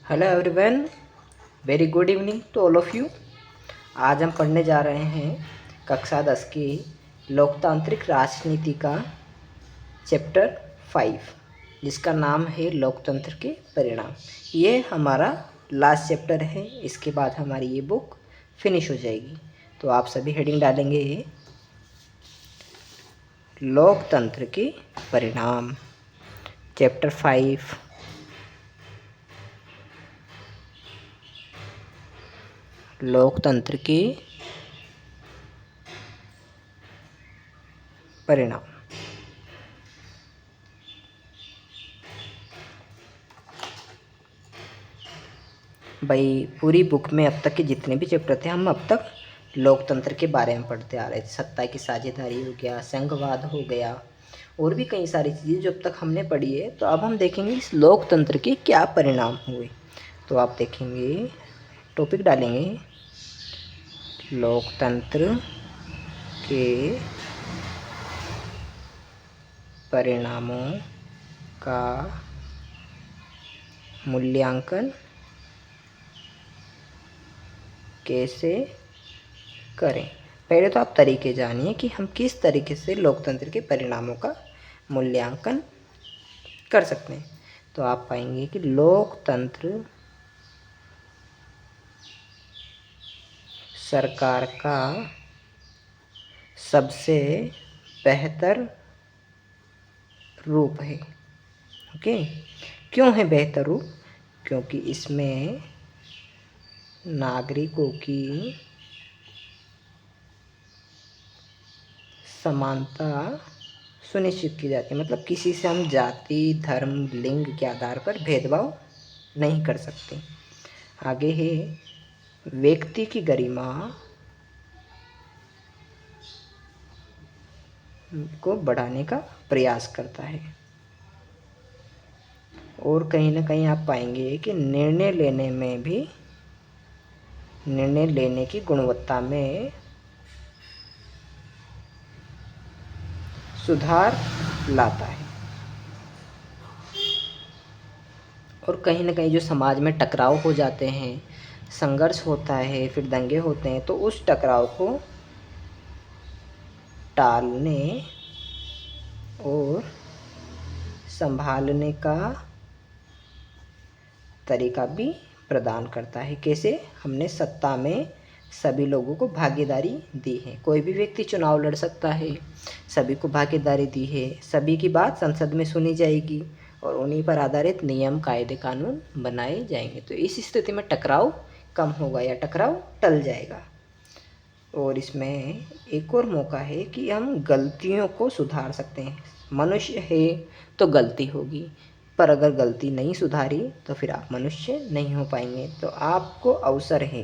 Hello everyone, very good evening to all of you. आज हम पढ़ने जा रहे हैं कक्षा 10 की लोकतांत्रिक राजनीति का चैप्टर 5, जिसका नाम है लोकतंत्र के परिणाम। ये हमारा लास्ट चैप्टर है, इसके बाद हमारी ये बुक फिनिश हो जाएगी। तो आप सभी हेडिंग डालेंगे लोकतंत्र के परिणाम, चैप्टर 5। लोकतंत्र के परिणाम। भाई पूरी बुक में अब तक के जितने भी चैप्टर थे, हम अब तक लोकतंत्र के बारे में पढ़ते आ रहे थे। सत्ता की साझेदारी हो गया, संघवाद हो गया, और भी कई सारी चीज़ें जो अब तक हमने पढ़ी है। तो अब हम देखेंगे इस लोकतंत्र के क्या परिणाम हुए। तो आप देखेंगे, टॉपिक डालेंगे लोकतंत्र के परिणामों का मूल्यांकन कैसे करें। पहले तो आप तरीके जानिए कि हम किस तरीके से लोकतंत्र के परिणामों का मूल्यांकन कर सकते हैं। तो आप पाएंगे कि लोकतंत्र सरकार का सबसे बेहतर रूप है। ओके, क्यों है बेहतर रूप? क्योंकि इसमें नागरिकों की समानता सुनिश्चित की जाती है। मतलब किसी से हम जाति, धर्म, लिंग के आधार पर भेदभाव नहीं कर सकते। आगे है व्यक्ति की गरिमा को बढ़ाने का प्रयास करता है। और कहीं ना कहीं आप पाएंगे कि निर्णय लेने की गुणवत्ता में सुधार लाता है। और कहीं ना कहीं जो समाज में टकराव हो जाते हैं, संघर्ष होता है, फिर दंगे होते हैं, तो उस टकराव को टालने और संभालने का तरीका भी प्रदान करता है। कैसे? हमने सत्ता में सभी लोगों को भागीदारी दी है। कोई भी व्यक्ति चुनाव लड़ सकता है, सभी को भागीदारी दी है, सभी की बात संसद में सुनी जाएगी और उन्हीं पर आधारित नियम, कायदे, कानून बनाए जाएंगे। तो इस स्थिति में टकराव कम होगा या टकराव टल जाएगा। और इसमें एक और मौका है कि हम गलतियों को सुधार सकते हैं। मनुष्य है तो गलती होगी, पर अगर गलती नहीं सुधारी तो फिर आप मनुष्य नहीं हो पाएंगे। तो आपको अवसर है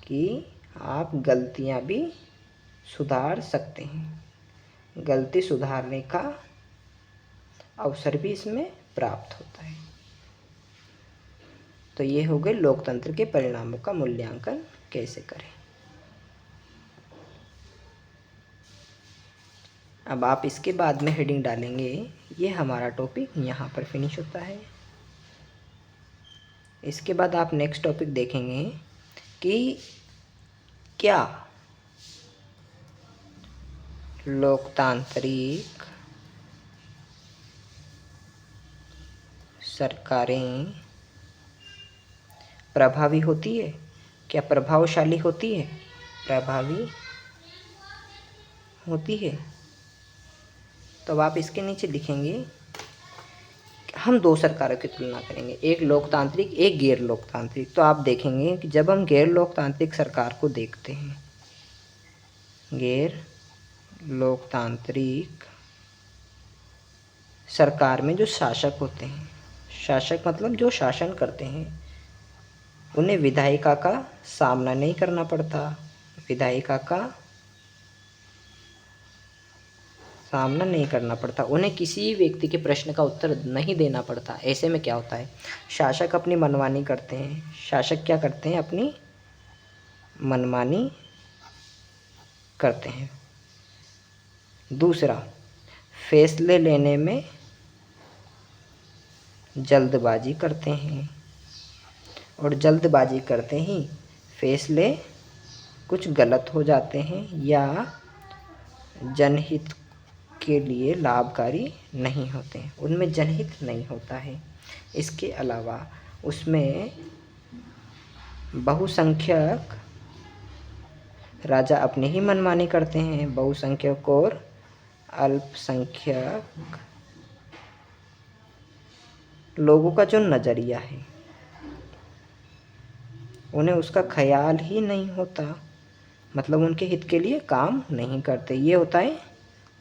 कि आप गलतियां भी सुधार सकते हैं। गलती सुधारने का अवसर भी इसमें प्राप्त होता है। तो ये हो गए लोकतंत्र के परिणामों का मूल्यांकन कैसे करें। अब आप इसके बाद में हेडिंग डालेंगे, ये हमारा टॉपिक यहाँ पर फिनिश होता है। इसके बाद आप नेक्स्ट टॉपिक देखेंगे कि क्या लोकतांत्रिक सरकारें प्रभावी होती है, क्या प्रभावशाली होती है, प्रभावी होती है। तो अब आप इसके नीचे लिखेंगे, हम दो सरकारों की तुलना करेंगे, एक लोकतांत्रिक, एक गैर लोकतांत्रिक। तो आप देखेंगे कि जब हम गैर लोकतांत्रिक सरकार को देखते हैं, गैर लोकतांत्रिक सरकार में जो शासक होते हैं, शासक मतलब जो शासन करते हैं, उन्हें विधायिका का सामना नहीं करना पड़ता, विधायिका का सामना नहीं करना पड़ता, उन्हें किसी व्यक्ति के प्रश्न का उत्तर नहीं देना पड़ता। ऐसे में क्या होता है, शासक अपनी मनमानी करते हैं। शासक क्या करते हैं? अपनी मनमानी करते हैं। दूसरा, फैसले लेने में जल्दबाजी करते हैं। और जल्दबाजी करते ही फैसले कुछ गलत हो जाते हैं या जनहित के लिए लाभकारी नहीं होते हैं, उनमें जनहित नहीं होता है। इसके अलावा उसमें बहुसंख्यक राजा अपनी ही मनमानी करते हैं, बहुसंख्यक और अल्पसंख्यक लोगों का जो नज़रिया है उन्हें उसका ख्याल ही नहीं होता, मतलब उनके हित के लिए काम नहीं करते। ये होता है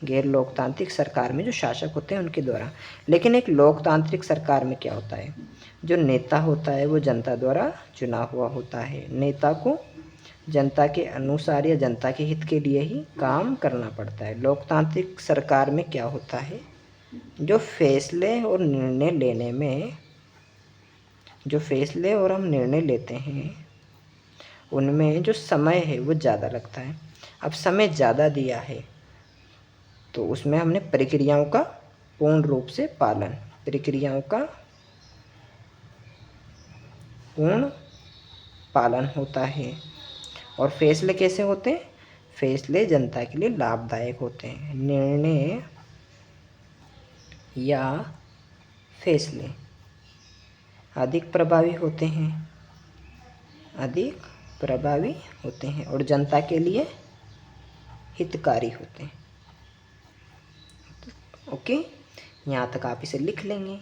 गैर लोकतांत्रिक सरकार में जो शासक होते हैं उनके द्वारा। लेकिन एक लोकतांत्रिक सरकार में क्या होता है, जो नेता होता है वो जनता द्वारा चुना हुआ होता है। नेता को जनता के अनुसार या जनता के हित के लिए ही काम करना पड़ता है। लोकतांत्रिक सरकार में क्या होता है, जो फैसले और निर्णय लेने में जो फैसले और हम निर्णय लेते हैं उनमें जो समय है वो ज़्यादा लगता है। अब समय ज़्यादा दिया है तो उसमें हमने प्रक्रियाओं का पूर्ण रूप से पालन, प्रक्रियाओं का पूर्ण पालन होता है। और फैसले कैसे होते हैं, फैसले जनता के लिए लाभदायक होते हैं। निर्णय या फैसले अधिक प्रभावी होते हैं, अधिक प्रभावी होते हैं और जनता के लिए हितकारी होते हैं। ओके, यहाँ तक आप इसे लिख लेंगे।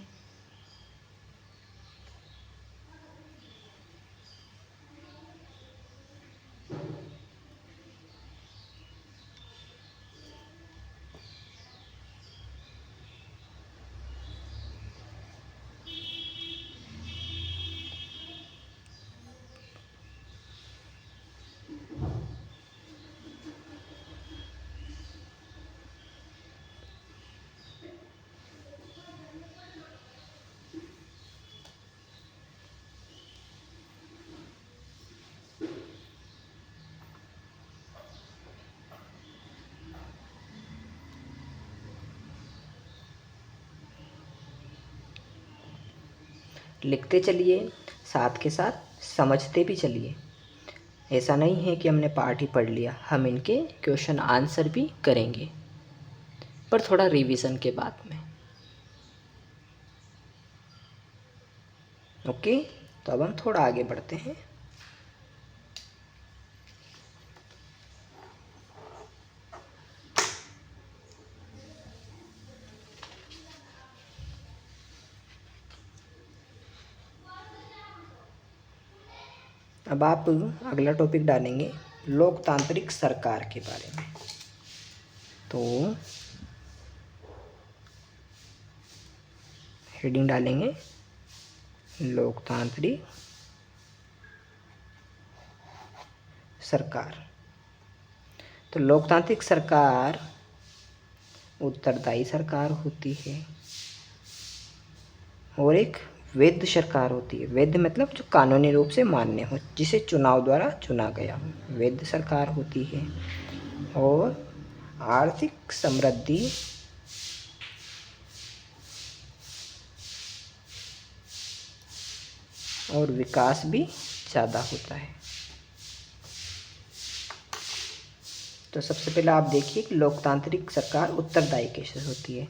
लिखते चलिए, साथ के साथ समझते भी चलिए। ऐसा नहीं है कि हमने पार्ट ही पढ़ लिया, हम इनके क्वेश्चन आंसर भी करेंगे, पर थोड़ा रिवीजन के बाद में। ओके, तो अब हम थोड़ा आगे बढ़ते हैं। अब आप अगला टॉपिक डालेंगे लोकतांत्रिक सरकार के बारे में। तो हेडिंग डालेंगे लोकतांत्रिक सरकार। तो लोकतांत्रिक सरकार उत्तरदायी सरकार होती है और एक वैध सरकार होती है। वैध मतलब जो कानूनी रूप से मान्य हो, जिसे चुनाव द्वारा चुना गया हो, वैध सरकार होती है। और आर्थिक समृद्धि और विकास भी ज़्यादा होता है। तो सबसे पहले आप देखिए कि लोकतांत्रिक सरकार उत्तरदायी कैसे होती है।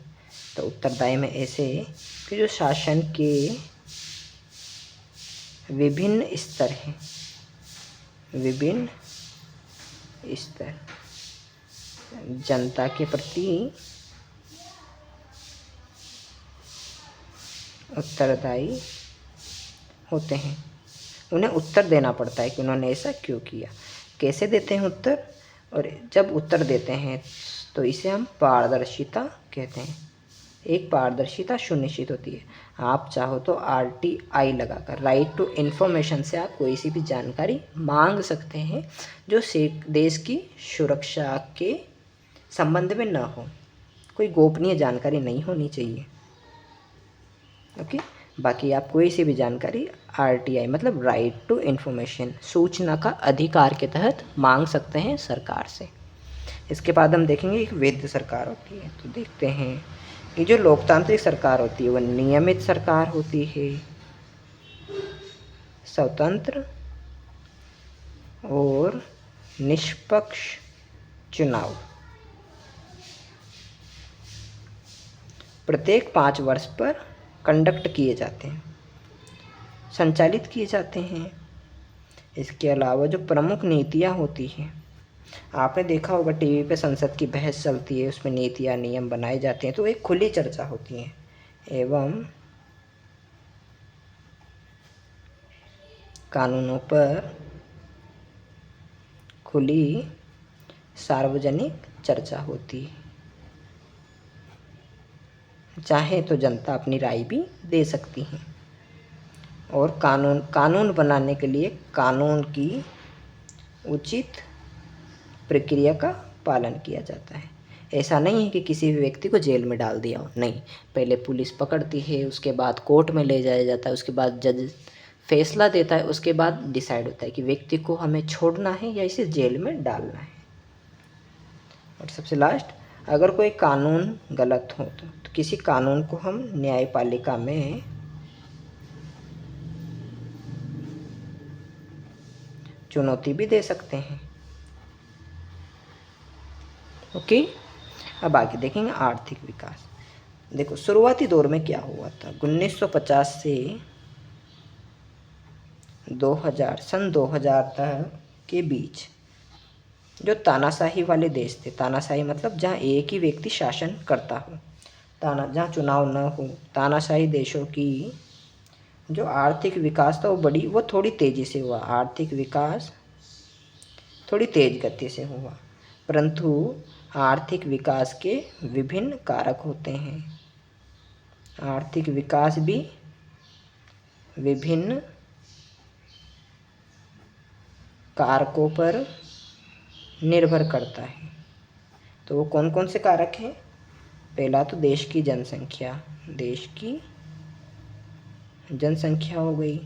तो उत्तरदायी में ऐसे कि जो शासन के विभिन्न स्तर हैं, विभिन्न स्तर जनता के प्रति उत्तरदायी होते हैं। उन्हें उत्तर देना पड़ता है कि उन्होंने ऐसा क्यों किया, कैसे देते हैं उत्तर। और जब उत्तर देते हैं तो इसे हम पारदर्शिता कहते हैं। एक पारदर्शिता सुनिश्चित होती है। आप चाहो तो RTI लगाकर, राइट टू इन्फॉर्मेशन से आप कोई सी भी जानकारी मांग सकते हैं जो देश की सुरक्षा के संबंध में न हो। कोई गोपनीय जानकारी नहीं होनी चाहिए। ओके, बाकी आप कोई सी भी जानकारी RTI मतलब राइट टू इन्फॉर्मेशन, सूचना का अधिकार के तहत मांग सकते हैं सरकार से। इसके बाद हम देखेंगे एक वैध सरकार होती है। तो देखते हैं कि जो लोकतांत्रिक सरकार होती है वह नियमित सरकार होती है, स्वतंत्र और निष्पक्ष चुनाव प्रत्येक 5 वर्ष पर कंडक्ट किए जाते हैं, संचालित किए जाते हैं। इसके अलावा जो प्रमुख नीतियाँ होती हैं, आपने देखा होगा टीवी पे संसद की बहस चलती है, उसमें नीतियाँ नियम बनाए जाते हैं, तो एक खुली चर्चा होती है एवं कानूनों पर खुली सार्वजनिक चर्चा होती है। चाहे तो जनता अपनी राय भी दे सकती है और कानून बनाने के लिए कानून की उचित प्रक्रिया का पालन किया जाता है। ऐसा नहीं है कि किसी भी व्यक्ति को जेल में डाल दिया हो, नहीं, पहले पुलिस पकड़ती है, उसके बाद कोर्ट में ले जाया जाता है, उसके बाद जज फैसला देता है, उसके बाद डिसाइड होता है कि व्यक्ति को हमें छोड़ना है या इसे जेल में डालना है। और सबसे लास्ट, अगर कोई कानून गलत हो तो किसी कानून को हम न्यायपालिका में चुनौती भी दे सकते हैं। ओके, अब आगे देखेंगे आर्थिक विकास। देखो शुरुआती दौर में क्या हुआ था, 1950 से 2000 तक के बीच जो तानाशाही वाले देश थे, तानाशाही मतलब जहाँ एक ही व्यक्ति शासन करता हो, जहाँ चुनाव न हो, तानाशाही देशों की जो आर्थिक विकास था वो थोड़ी तेज़ी से हुआ, आर्थिक विकास थोड़ी तेज़ गति से हुआ। परंतु आर्थिक विकास के विभिन्न कारक होते हैं, आर्थिक विकास भी विभिन्न कारकों पर निर्भर करता है। तो वो कौन कौन से कारक हैं? पहला तो देश की जनसंख्या, देश की जनसंख्या हो गई।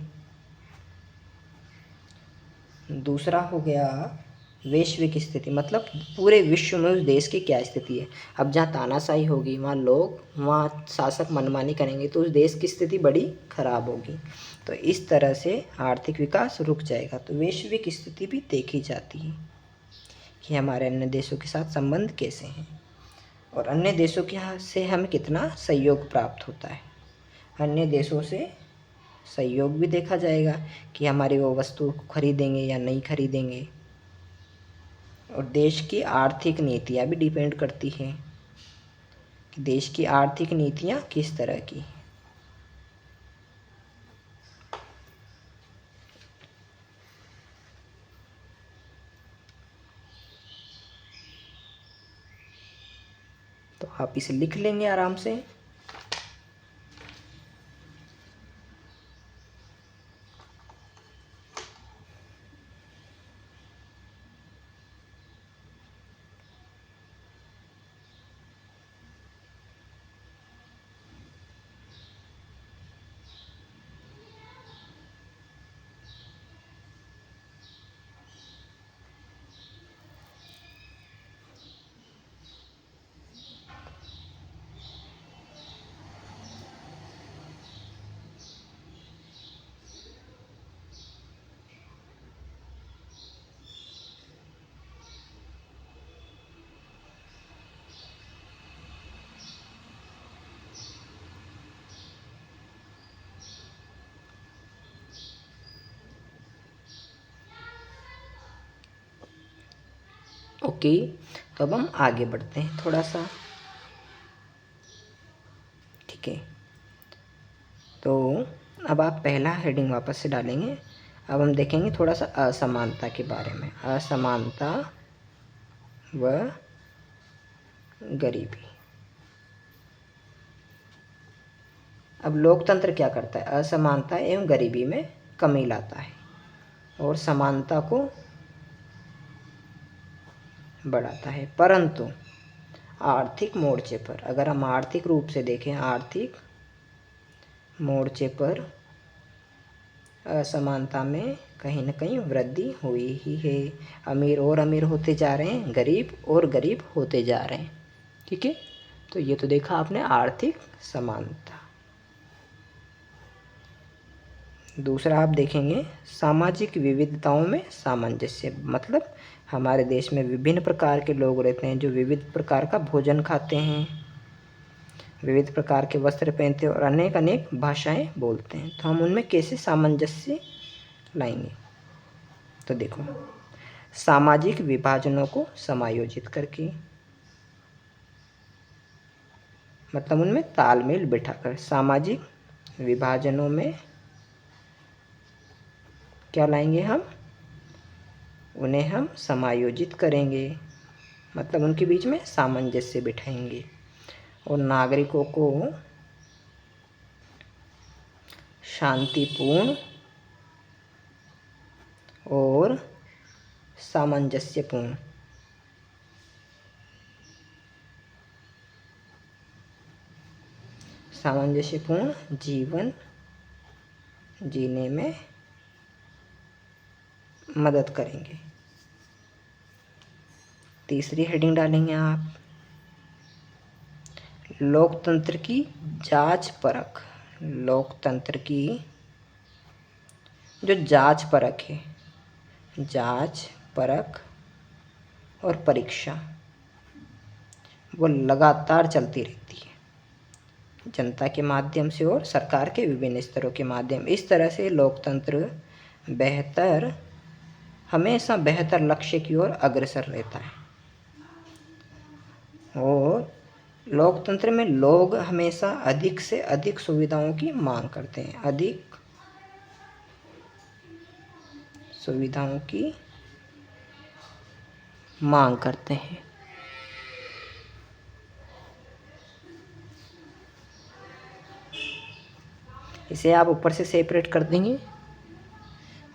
दूसरा हो गया वैश्विक स्थिति, मतलब पूरे विश्व में उस देश की क्या स्थिति है। अब जहाँ तानाशाही होगी, वहाँ शासक मनमानी करेंगे तो उस देश की स्थिति बड़ी खराब होगी, तो इस तरह से आर्थिक विकास रुक जाएगा। तो वैश्विक स्थिति भी देखी जाती है कि हमारे अन्य देशों के साथ संबंध कैसे हैं और अन्य देशों के यहाँ से हमें कितना सहयोग प्राप्त होता है। अन्य देशों से सहयोग भी देखा जाएगा कि हमारी वो वस्तु को खरीदेंगे या नहीं खरीदेंगे। और देश की आर्थिक नीतियाँ भी डिपेंड करती हैं कि देश की आर्थिक नीतियाँ किस तरह की। तो आप इसे लिख लेंगे आराम से। ओके, तो अब हम आगे बढ़ते हैं थोड़ा सा। ठीक है, तो अब आप पहला हेडिंग वापस से डालेंगे। अब हम देखेंगे थोड़ा सा असमानता के बारे में, असमानता व गरीबी। अब लोकतंत्र क्या करता है? असमानता एवं गरीबी में कमी लाता है और समानता को बढ़ाता है। परंतु आर्थिक मोर्चे पर, अगर हम आर्थिक रूप से देखें, आर्थिक मोर्चे पर असमानता में कहीं ना कहीं वृद्धि हुई ही है। अमीर और अमीर होते जा रहे हैं, गरीब और गरीब होते जा रहे हैं। ठीक है, तो ये तो देखा आपने आर्थिक समानता। दूसरा आप देखेंगे सामाजिक विविधताओं में सामंजस्य, मतलब हमारे देश में विभिन्न प्रकार के लोग रहते हैं जो विविध प्रकार का भोजन खाते हैं, विविध प्रकार के वस्त्र पहनते हैं और अनेक अनेक भाषाएं बोलते हैं। तो हम उनमें कैसे सामंजस्य लाएंगे? तो देखो, सामाजिक विभाजनों को समायोजित करके, मतलब उनमें तालमेल बिठाकर। सामाजिक विभाजनों में क्या लाएंगे हम? उन्हें हम समायोजित करेंगे, मतलब उनके बीच में सामंजस्य बिठाएंगे और नागरिकों को शांतिपूर्ण और सामंजस्यपूर्ण जीवन जीने में मदद करेंगे। तीसरी हेडिंग डालेंगे आप, लोकतंत्र की जांच परख। लोकतंत्र की जो जांच परख है, जांच परख और परीक्षा वो लगातार चलती रहती है जनता के माध्यम से और सरकार के विभिन्न स्तरों के माध्यम। इस तरह से लोकतंत्र हमेशा बेहतर लक्ष्य की ओर अग्रसर रहता है। और लोकतंत्र में लोग हमेशा अधिक से अधिक सुविधाओं की मांग करते हैं, अधिक सुविधाओं की मांग करते हैं। इसे आप ऊपर से सेपरेट कर देंगे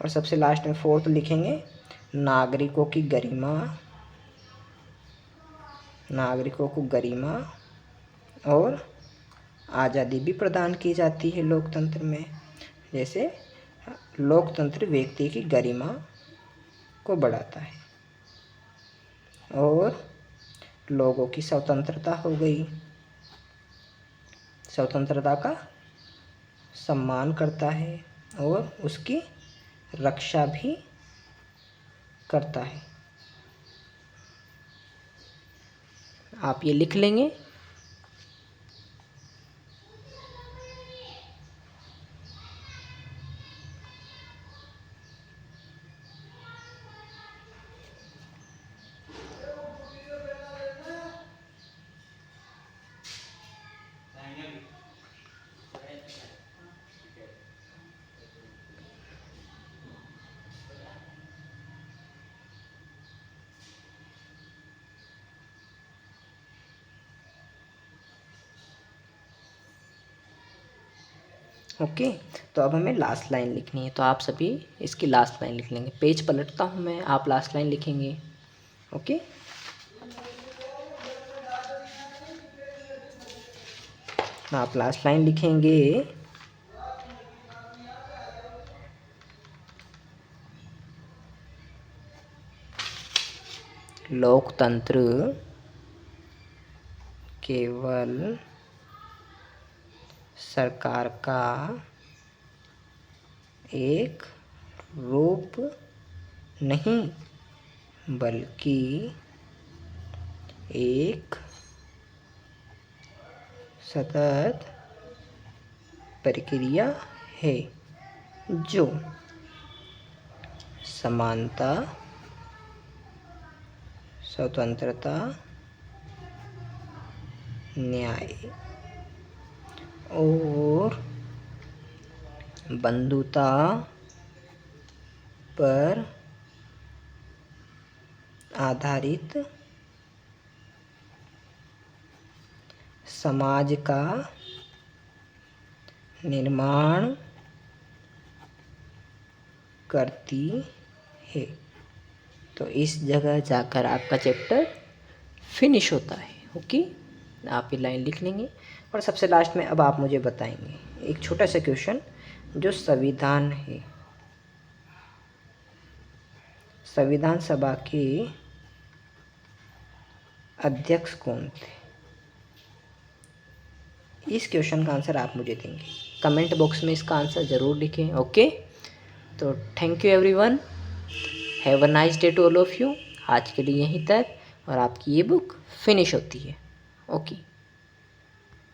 और सबसे लास्ट में फोर्थ लिखेंगे, नागरिकों को गरिमा और आज़ादी भी प्रदान की जाती है लोकतंत्र में। जैसे लोकतंत्र व्यक्ति की गरिमा को बढ़ाता है और लोगों की स्वतंत्रता हो गई, स्वतंत्रता का सम्मान करता है और उसकी रक्षा भी करता है। आप ये लिख लेंगे। ओके, तो अब हमें लास्ट लाइन लिखनी है, तो आप सभी इसकी लास्ट लाइन लिख लेंगे। पेज पलटता हूँ मैं, आप लास्ट लाइन लिखेंगे। ओके, आप लास्ट लाइन लिखेंगे, लोकतंत्र केवल सरकार का एक रूप नहीं बल्कि एक सतत प्रक्रिया है जो समानता, स्वतंत्रता, न्याय और बंधुता पर आधारित समाज का निर्माण करती है। तो इस जगह जाकर आपका चैप्टर फिनिश होता है। ओके, आप ये लाइन लिख लेंगे और सबसे लास्ट में अब आप मुझे बताएंगे एक छोटा सा क्वेश्चन, जो संविधान है, संविधान सभा के अध्यक्ष कौन थे? इस क्वेश्चन का आंसर आप मुझे देंगे। कमेंट बॉक्स में इसका आंसर ज़रूर लिखें। ओके, तो thank you everyone, have a nice day to all of you. आज के लिए यहीं तक और आपकी ये बुक फिनिश होती है। ओके।